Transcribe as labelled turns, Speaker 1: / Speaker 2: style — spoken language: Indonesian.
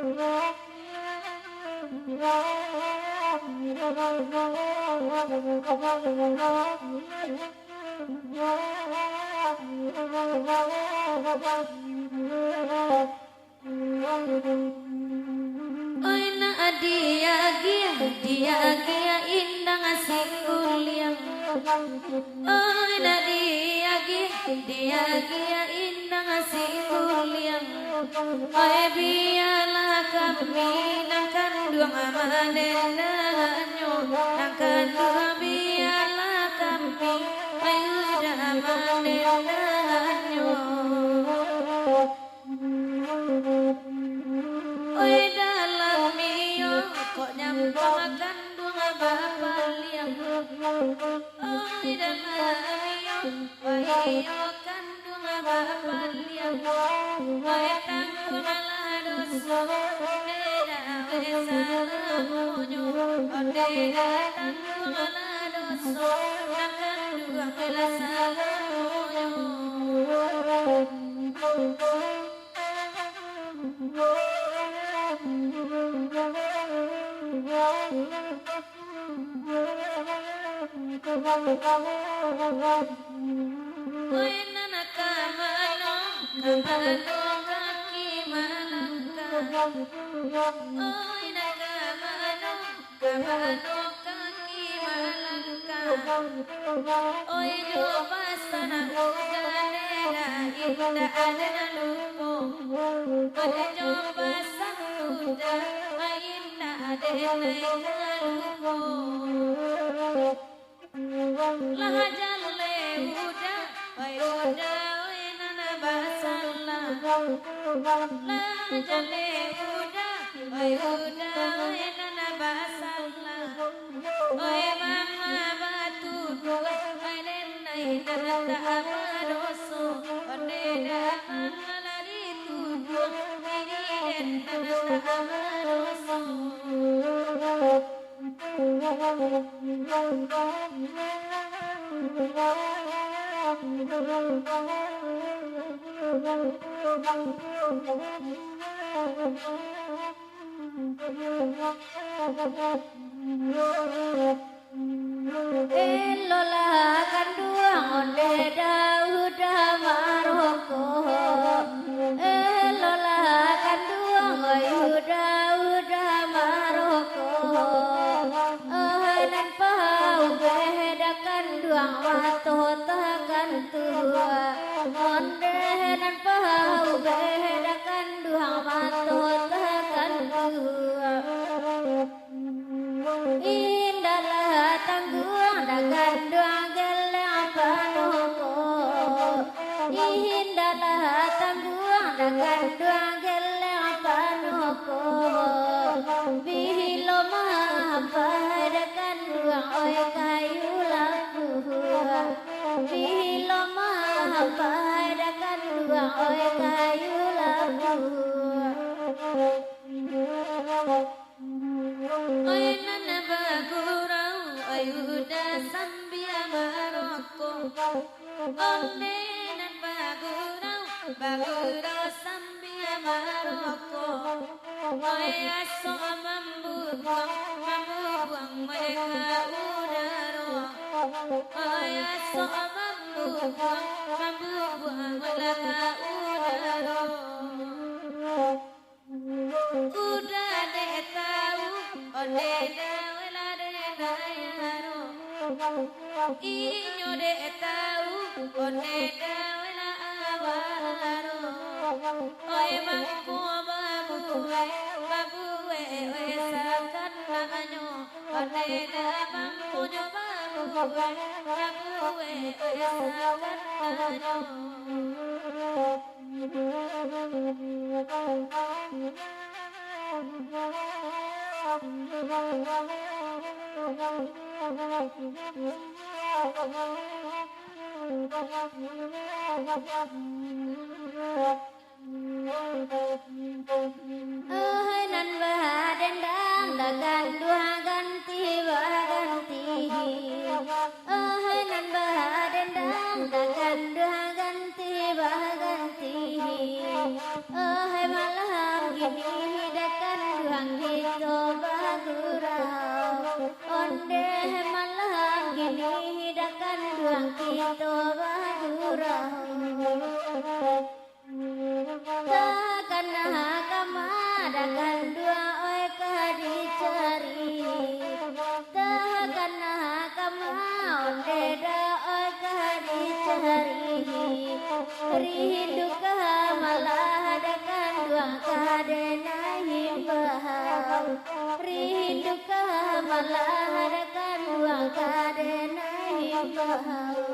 Speaker 1: Oi na dia gia indah ngasih kuliah. Oi na dia gia indah ngasih kuliah. Oi biarlah kami nangkan dua amanenanyo, nangkan dua biarlah kami ayo dah amanenanyo. Oi dalam mio kok nyampakan dua bapak liang. Oi dalam mio wayo kan dua bapak liang. Oi tangguh malah dosa deda salah monyo. Deda tangguh malah dosa nangkan dua bela salah monyo. Oi nana kamano kaki malangka. Oi nana kamano kaki malangka. Oi coba sana udanera indah ada lupo. Oi coba sana udah indah ada lupo. Lah jalle udah, oi nana basalah. Lah jalle udah, oi nana basalah. Oi mama batu dua, oi nana tak madoso. Oi datang lari tujuh, ini nana tak madoso. Elola kanduang onde dauda maroko. Elola kanduang oyuda uda maroko. Nan pau bedakan duang wato takan tua. Onde nan pau bedakan duang wato takan tua. Indahlah tangguang dagan duang geleng panoko. Indahlah tangguang dagan duang geleng panoko. Bihilo mahapadakan duang oi kayu laku. Bihilo mahapadakan duang oi kayu laku. Oi nana bagurau ayuda sambia maroko. Onde nan bagurau sambia maroko. Oi aso mambu buang mereka udaro. Oi aso mambu buang mereka udaro. Udah deh tahu, onde dawela deh dayaro. Inyo deh tahu, onde dawela awaro. Oi mangku babu oi sakan nanyo. Onde dah mangku babu oi sakan nanyo. Nan bahadendang dagan dua ganti baganti. Nan bahadendang dagan dua ganti baganti. Malam gini surau takkan kamadakan dua oi kadicari takkan kamaonde da oi kadicari rindu kamaladakan dua kadena himbau rindu kamaladakan dua kadena himbau